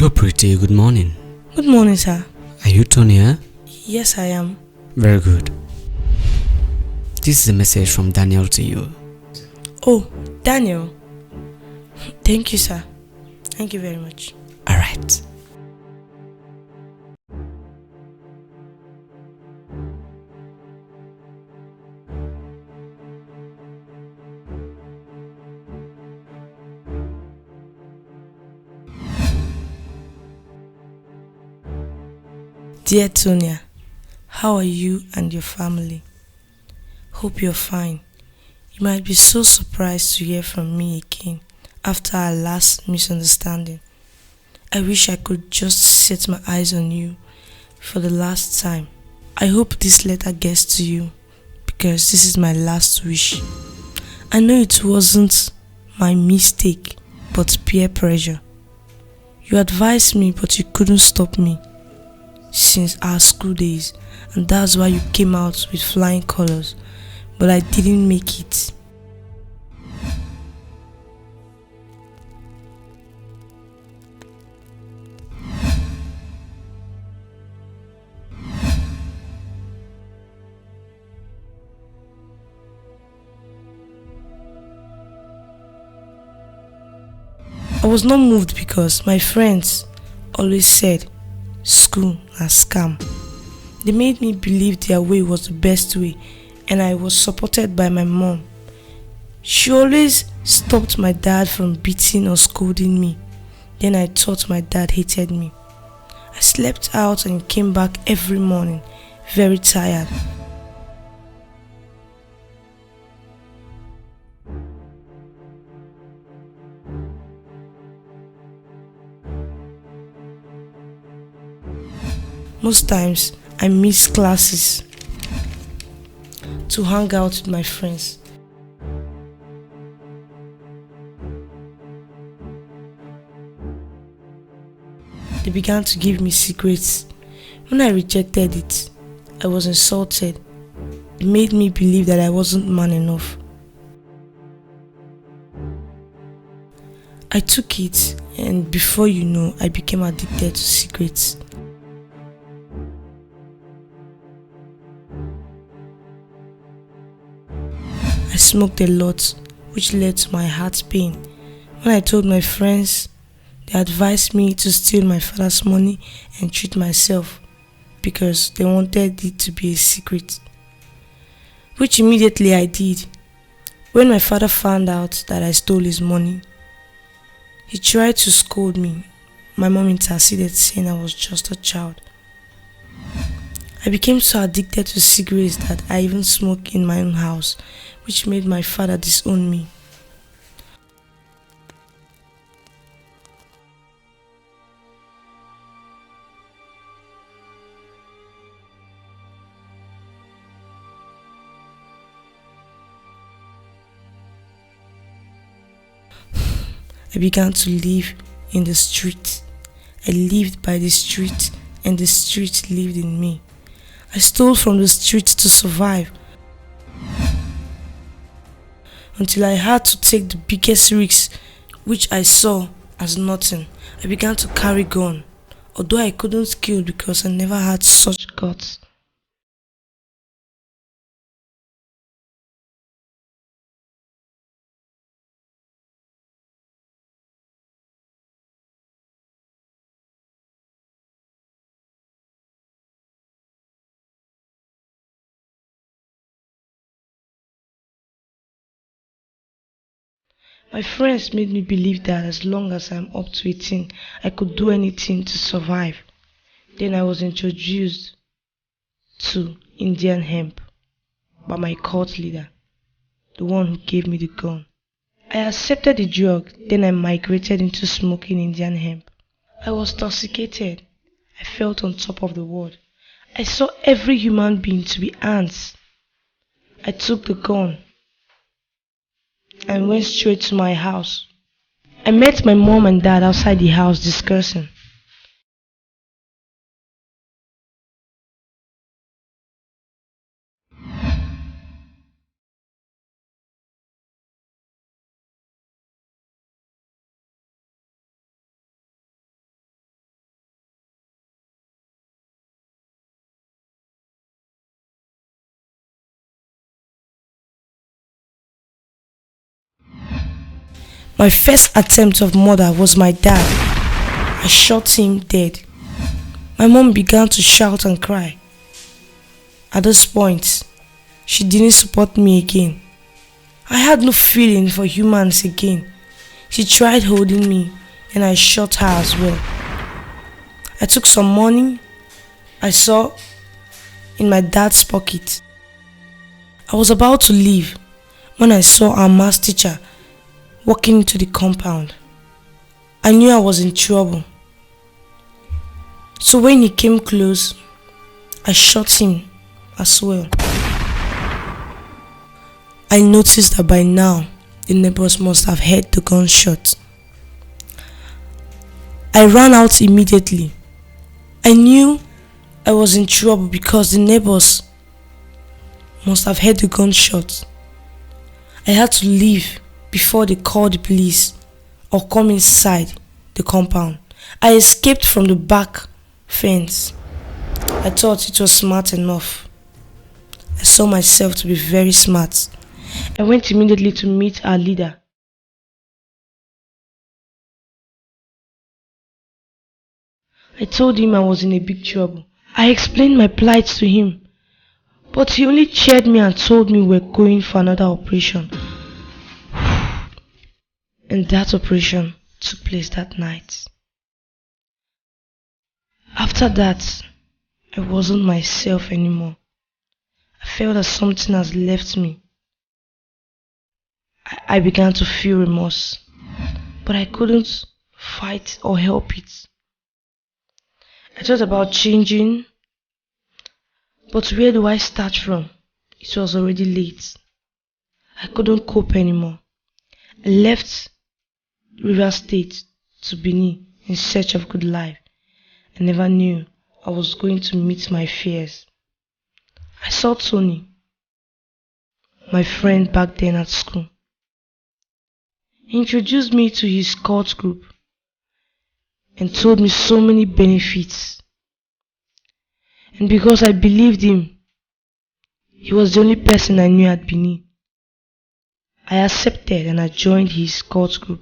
Hello, pretty. Good morning. Good morning, sir. Are you Tonya? Yes, I am. Very good. This is a message from Daniel to you. Oh, Daniel. Thank you, sir. Thank you very much. Alright. Dear Tonya, how are you and your family? Hope you're fine. You might be so surprised to hear from me again after our last misunderstanding. I wish I could just set my eyes on you for the last time. I hope this letter gets to you because this is my last wish. I know it wasn't my mistake, but peer pressure. You advised me, but you couldn't stop me since our school days, and that's why you came out with flying colors, but I didn't make it. I was not moved because my friends always said school a scam. They made me believe their way was the best way, and I was supported by my mom. She always stopped my dad from beating or scolding me. Then I thought my dad hated me. I slept out and came back every morning, very tired. Most times, I miss classes to hang out with my friends. They began to give me secrets. When I rejected it, I was insulted. It made me believe that I wasn't man enough. I took it, and before you know, I became addicted to secrets. I smoked a lot, which led to my heart pain. When I told my friends, they advised me to steal my father's money and treat myself because they wanted it to be a secret, which immediately I did. When my father found out that I stole his money, he tried to scold me. My mom interceded, saying I was just a child. I became so addicted to cigarettes that I even smoked in my own house, which made my father disown me. I began to live in the street. I lived by the street, and the street lived in me. I stole from the street to survive until I had to take the biggest risks, which I saw as nothing. I began to carry gun, although I couldn't kill because I never had such guts. My friends made me believe that as long as I'm up to 18, I could do anything to survive. Then I was introduced to Indian hemp by my cult leader, the one who gave me the gun. I accepted the drug, then I migrated into smoking Indian hemp. I was intoxicated. I felt on top of the world. I saw every human being to be ants. I took the gun and went straight to my house. I met my mom and dad outside the house discussing. My first attempt of murder was my dad. I shot him dead. My mom began to shout and cry. At this point, she didn't support me again. I had no feeling for humans again. She tried holding me and I shot her as well. I took some money I saw in my dad's pocket. I was about to leave when I saw our maths teacher walking into the compound. I knew I was in trouble. So when he came close, I shot him as well. I noticed that by now, the neighbors must have heard the gunshot. I ran out immediately. I knew I was in trouble because the neighbors must have heard the gunshot. I had to leave before they called the police or come inside the compound. I escaped from the back fence. I thought it was smart enough. I saw myself to be very smart. I went immediately to meet our leader. I told him I was in a big trouble. I explained my plight to him, but he only cheered me and told me we're going for another operation. And that operation took place that night. After that, I wasn't myself anymore. I felt that something has left me. I began to feel remorse, but I couldn't fight or help it. I thought about changing, but where do I start from? It was already late. I couldn't cope anymore. I left River State to Benin in search of good life. I never knew I was going to meet my fears. I saw Tony, my friend back then at school. He introduced me to his cult group and told me so many benefits. And because I believed him, he was the only person I knew at Benin. I accepted and I joined his cult group.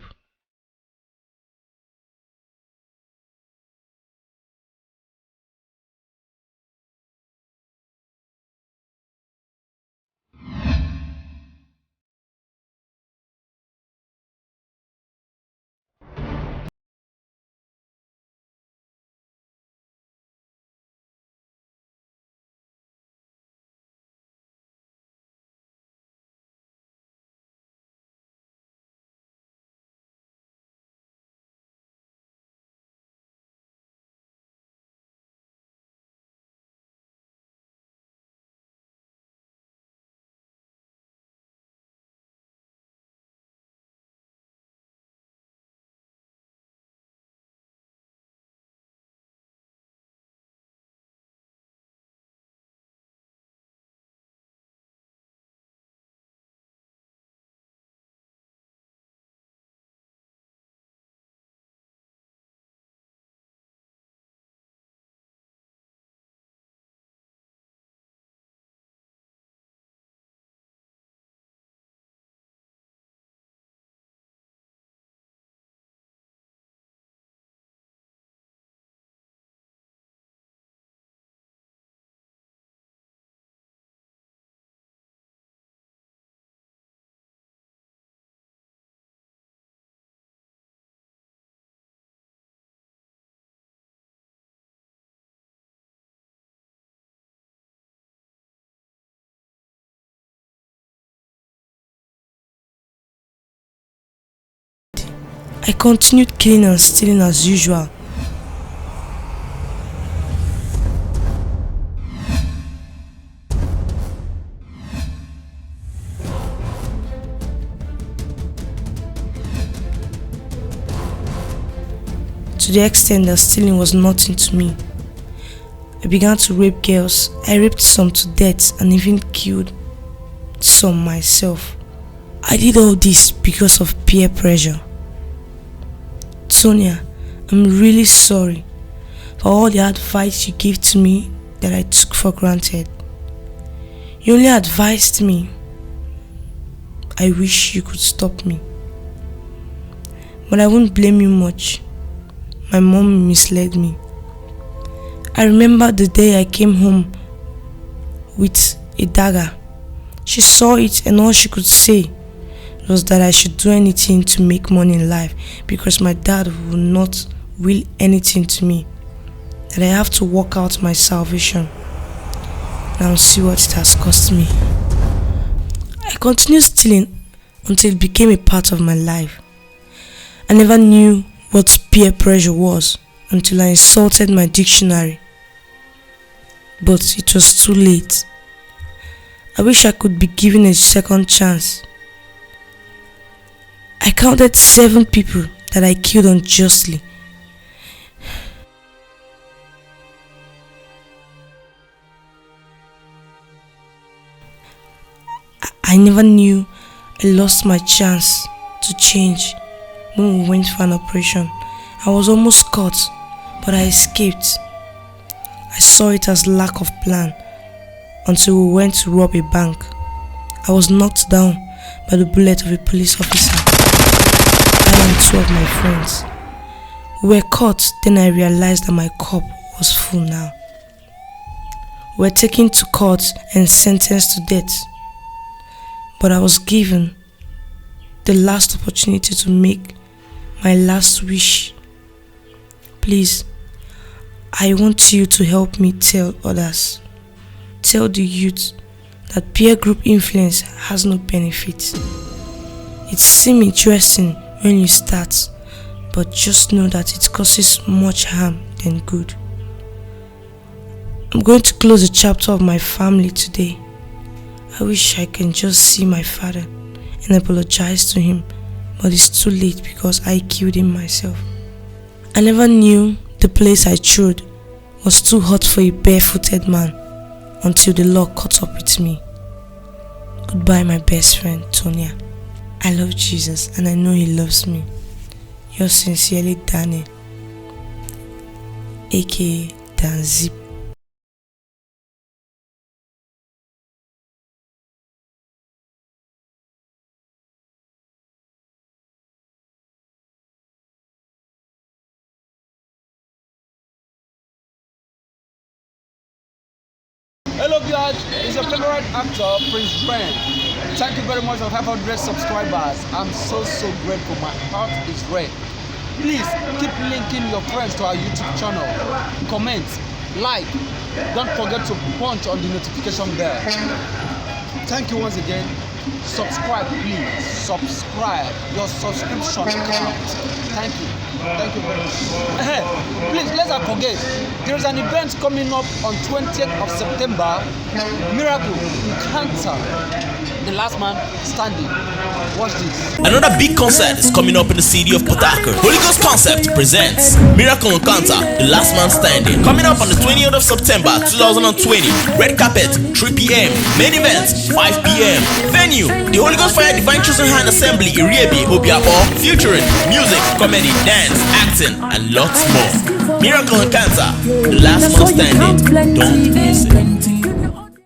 I continued killing and stealing as usual. To the extent that stealing was nothing to me. I began to rape girls. I raped some to death and even killed some myself. I did all this because of peer pressure. Sonia, I'm really sorry for all the advice you gave to me that I took for granted. You only advised me. I wish you could stop me. but I won't blame you much. My mom misled me. I remember the day I came home with a dagger. She saw it and all she could say was that I should do anything to make money in life because my dad would not will anything to me, that I have to work out my salvation. Now see what it has cost me. I continued stealing until it became a part of my life. I never knew what peer pressure was until I insulted my dictionary. But it was too late. I wish I could be given a second chance. I counted 7 people that I killed unjustly. I never knew I lost my chance to change when we went for an operation. I was almost caught, but I escaped. I saw it as lack of plan until we went to rob a bank. I was knocked down by the bullet of a police officer. I and 2 of my friends. We were caught, then I realized that my cup was full now. We were taken to court and sentenced to death. But I was given the last opportunity to make my last wish. Please, I want you to help me tell others. Tell the youth that peer group influence has no benefits. It seems interesting when you start, but just know that it causes much harm than good. I'm going to close the chapter of my family today. I wish I can just see my father and apologize to him, but it's too late because I killed him myself. I never knew the place I chose was too hot for a barefooted man until the law caught up with me. Goodbye, my best friend, Tonya. I love Jesus and I know he loves me. Yours sincerely, Danny, aka Dan Zip. Hello viewers, it's your favorite actor, Prince Brand. Thank you very much for 500 subscribers. I'm so grateful. My heart is red. Please keep linking your friends to our YouTube channel. Comment, like, don't forget to punch on the notification bell. Thank you once again. Subscribe, please. Subscribe. Your subscription counts. Thank you. Thank you very much. Please, let's not forget, there is an event coming up on 20th of September. Miracle Encounter. The last man standing. Watch this. Another big concert is coming up in the city of Port Harcourt. Holy Ghost Concept presents Miracle Encounter, The Last Man Standing. Coming up on the 20th of September 2020. Red carpet, 3 p.m. Main event, 5 p.m. Venue, the Holy Ghost Fire Divine Chosen Hand Assembly, Iriebe, Obiapo, featuring music, comedy, dance, acting, and lots more. Miracle Encounter, The Last Man Standing. Don't miss it.